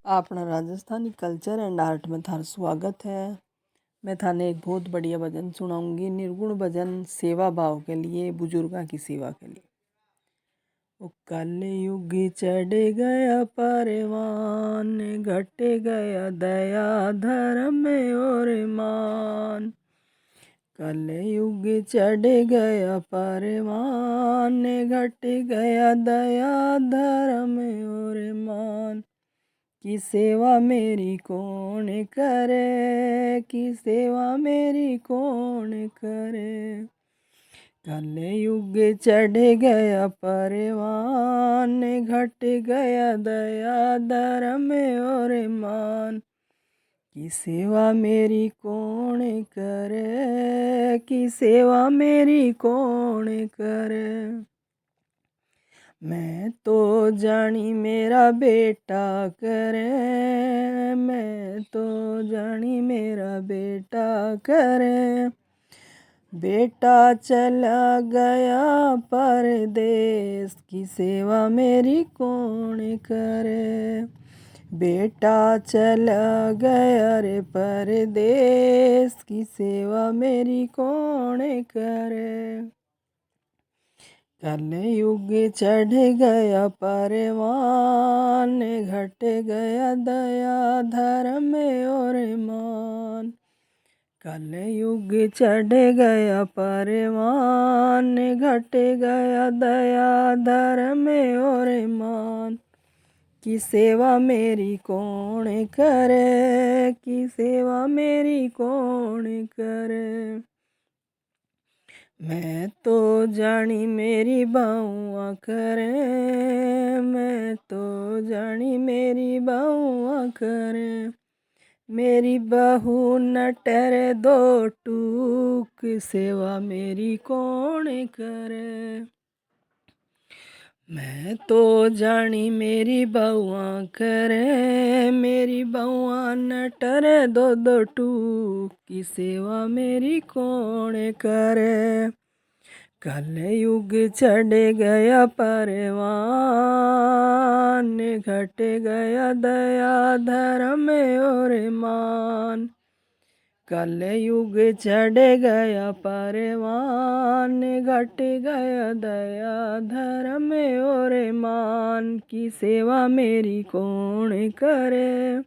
अपना Rajasthani culture and art में थारा स्वागत है। मैं थाने एक बहुत बढ़िया भजन सुनाऊंगी, निर्गुण भजन सेवा भाव के लिए, बुजुर्गों की सेवा के लिए। ओ कल युग चढ़ गया परवान, घट गया दया धर्म और मान। कल युग चढ़ गया परवान, घट गया दया धर्म और मान। की सेवा मेरी कौन करे, की सेवा मेरी कौन करे। कल युग चढ़ गया परवान, घट गया दया धर्म और मान। की सेवा मेरी कौन करे, की सेवा मेरी कौन करे। मैं तो जानी मेरा बेटा करे, मैं तो जानी मेरा बेटा करे। बेटा चला गया परदेस, की सेवा मेरी कौन करे। बेटा चला गया रे परदेस, की सेवा मेरी कौन करे। कल युग चढ़ गया परवान, घट गया दया धर्म और मान। कल युग चढ़ गया परवान, घट गया दया धर्म और मान। की सेवा मेरी कौन करे, की सेवा मेरी कौन करे। मैं तो जानी मेरी बाहुआ करे, मैं तो जानी मेरी बाहुआ करे। मेरी बहू न टरे दो टूक, सेवा मेरी कौन करे। मैं तो जानी मेरी बहुआ करे, मेरी बहुआ न टरे दो दो टूक, की सेवा मेरी कौन करे। कल युग चढ़ गया परवान, घट गया दया धर्म और मान। कल युग चढ़ गया परवान, घट गया दया धर्म और मान। की सेवा मेरी कौन करे,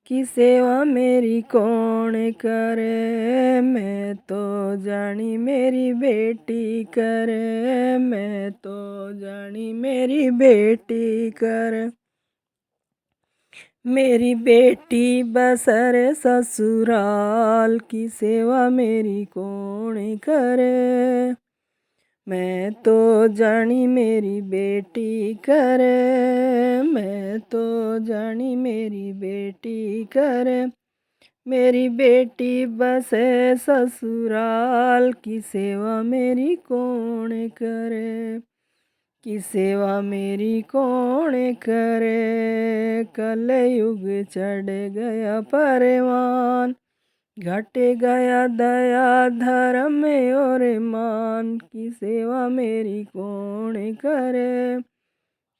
की सेवा मेरी कौन करे। मैं तो जानी मेरी बेटी करे, मैं तो जानी मेरी बेटी करे। मेरी बेटी बसर ससुराल, की सेवा मेरी कौन करे। मैं तो जानी मेरी बेटी करे, मैं तो जानी मेरी बेटी करे। मेरी बेटी बसे ससुराल, की सेवा मेरी कौन करे। की सेवा मेरी कौन करे। कल युग चढ़ गया परवान, घट गया दया धर्म और मान। की सेवा मेरी कौन करे,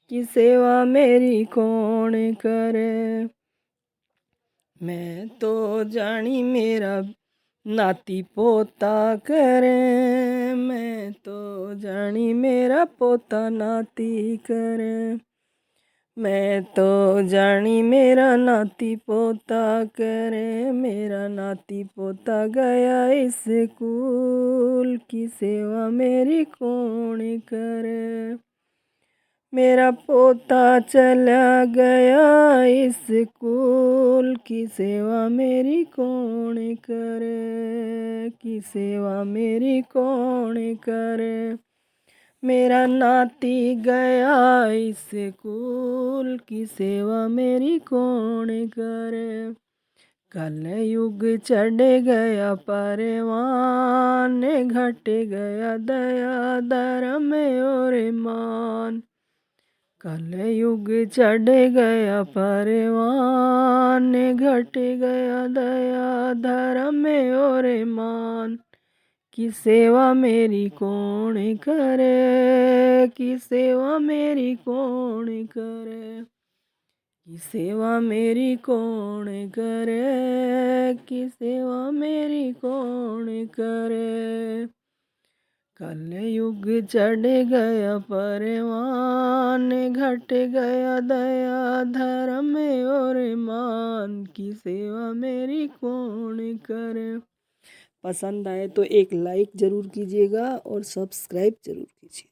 की सेवा मेरी कौन करे। मैं तो जानी मेरा नाती पोता करे, मैं तो जानी मेरा पोता नाती करे। मैं तो जानी मेरा नाती पोता करे, मेरा नाती पोता गया स्कूल, की सेवा मेरी कौन करे। मेरा पोता चला गया स्कूल, की सेवा मेरी कौन करे, की सेवा मेरी कौन करे। मेरा नाती गया स्कूल, की सेवा मेरी कौन करे। कल युग चढ़ गया परवान, घट गया दया धर्म और मान। कल युग चढ़ गया परवान, घट गया दया धर्म और मान। की सेवा मेरी कौन करे, की सेवा मेरी कौन करे। कि सेवा मेरी कौन करे, कि सेवा मेरी कौन करे। कलयुग चढ़ गया परवान, घट गया दया धर्म और मान, की सेवा मेरी कौन करे। पसंद आए तो एक लाइक ज़रूर कीजिएगा और सब्सक्राइब ज़रूर कीजिए।